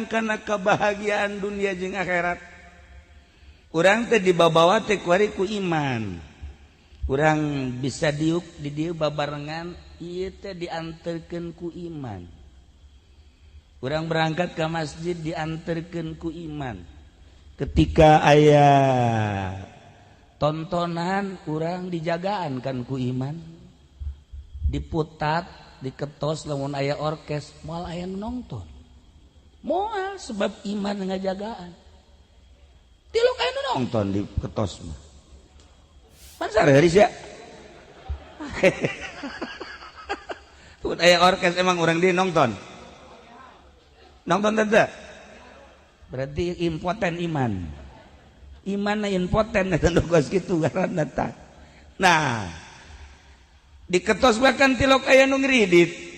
karena kebahagiaan dunia jeung akhirat. Urang teh dibawa teh ku iman. Urang bisa diuk di dieu babarengan ieu teh dianterkeun ku iman. Urang berangkat ke masjid dianterkeun ku iman. Ketika aya tontonan urang dijagaan kan ku iman. Diputat, diketos lamun aya orkes, moal aya nonton. Moal sebab iman ngajagaan. Tilu kayak nonton di ketos mah. Pan sareeuris ya. Tuh aya orkes emang orang dia nonton. Nonton teh. Berarti impoten iman. Iman impoten eta geus kitu ngaranna tah. Nah, di ketos bahkan tilok aya nu ngridit.